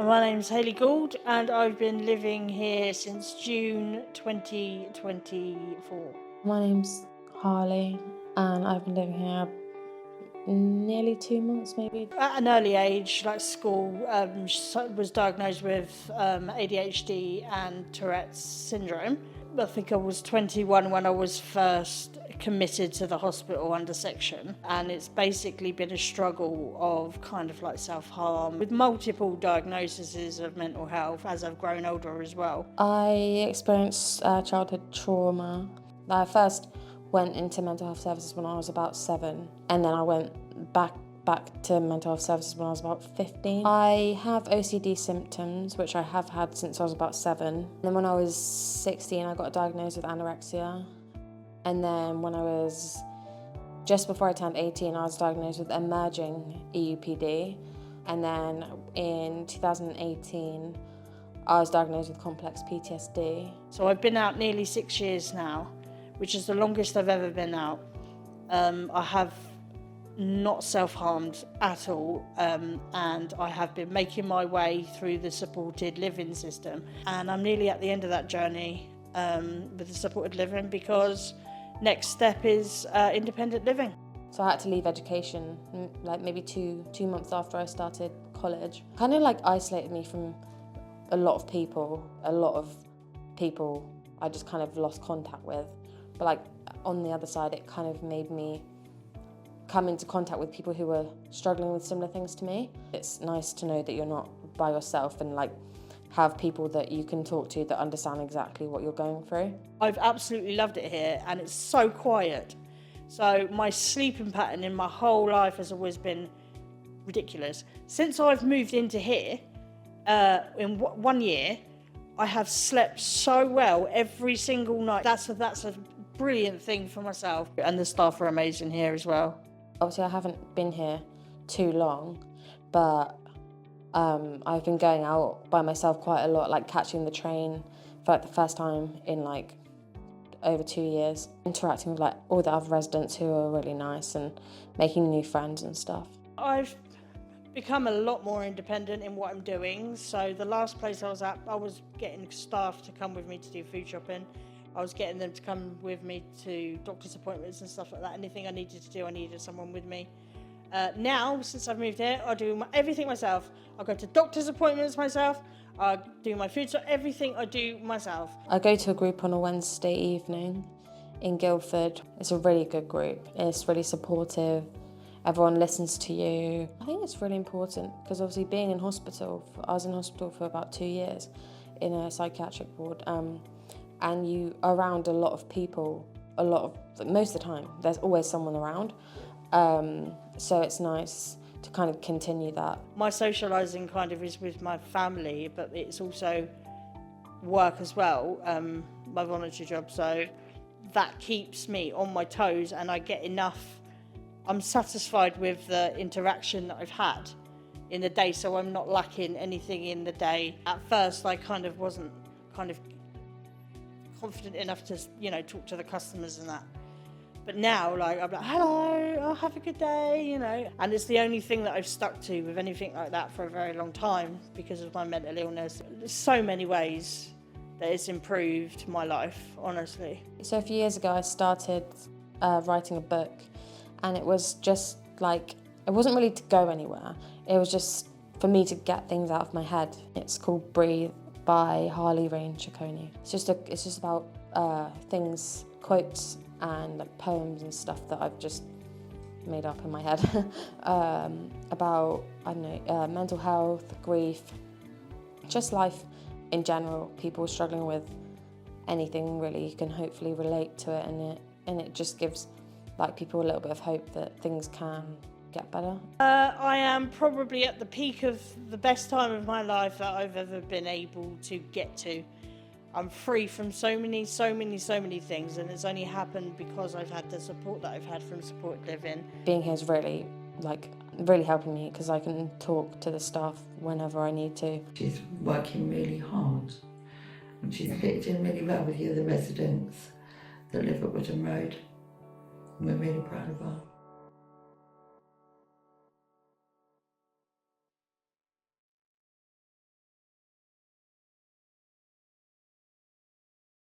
My name's Hayley Gould and I've been living here since June 2024. My name's Harley and I've been living here nearly 2 months maybe. At an early age, like school, was diagnosed with ADHD and Tourette's syndrome. I think I was 21 when I was first committed to the hospital under section, and it's basically been a struggle of kind of like self-harm with multiple diagnoses of mental health as I've grown older as well. I experienced childhood trauma. I first went into mental health services when I was about 7, and then I went back to mental health services when I was about 15. I have OCD symptoms, which I have had since I was about 7. And then when I was 16, I got diagnosed with anorexia. And then when I was, just before I turned 18, I was diagnosed with emerging EUPD. And then in 2018, I was diagnosed with complex PTSD. So I've been out nearly 6 years now, which is the longest I've ever been out. I have not self-harmed at all, and I have been making my way through the supported living system, and I'm nearly at the end of that journey with the supported living, because next step is independent living. So I had to leave education like maybe two months after I started college. Kind of like isolated me from a lot of people I just kind of lost contact with, but like on the other side it kind of made me come into contact with people who were struggling with similar things to me. It's nice to know that you're not by yourself and like have people that you can talk to that understand exactly what you're going through. I've absolutely loved it here, and it's so quiet. So my sleeping pattern in my whole life has always been ridiculous. Since I've moved into here, in 1 year, I have slept so well every single night. That's a brilliant thing for myself, and the staff are amazing here as well. Obviously I haven't been here too long, but I've been going out by myself quite a lot, like catching the train for like the first time in like over 2 years, interacting with like all the other residents who are really nice and making new friends and stuff. I've become a lot more independent in what I'm doing. So the last place I was at, I was getting staff to come with me to do food shopping. I was getting them to come with me to doctor's appointments and stuff like that. Anything I needed to do, I needed someone with me. Now, since I've moved here, I do everything myself. I go to doctor's appointments myself. I do my food, so everything I do myself. I go to a group on a Wednesday evening in Guildford. It's a really good group. It's really supportive. Everyone listens to you. I think it's really important because obviously being in hospital, I was in hospital for about 2 years in a psychiatric ward, and you are around a lot of people, most of the time, there's always someone around. So it's nice to kind of continue that. My socialising kind of is with my family, but it's also work as well, my voluntary job. So that keeps me on my toes, and I get enough. I'm satisfied with the interaction that I've had in the day, so I'm not lacking anything in the day. At first, I kind of wasn't confident enough to, talk to the customers and that. But now, like, I'm like, hello, oh, have a good day, And it's the only thing that I've stuck to with anything like that for a very long time because of my mental illness. There's so many ways that it's improved my life, honestly. So a few years ago, I started writing a book, and it was just like, it wasn't really to go anywhere. It was just for me to get things out of my head. It's called Breathe by Harley Rain Ciccone. It's just about things, quotes, and like poems and stuff that I've just made up in my head about, I don't know, mental health, grief, just life in general. People struggling with anything really, you can hopefully relate to it, and it just gives like people a little bit of hope that things can get better. I am probably at the peak of the best time of my life that I've ever been able to get to. I'm free from so many things, and it's only happened because I've had the support that I've had from supported living. Being here is really helping me because I can talk to the staff whenever I need to. She's working really hard, and she's fitted in really well with the other residents that live at Woodham Road. We're really proud of her.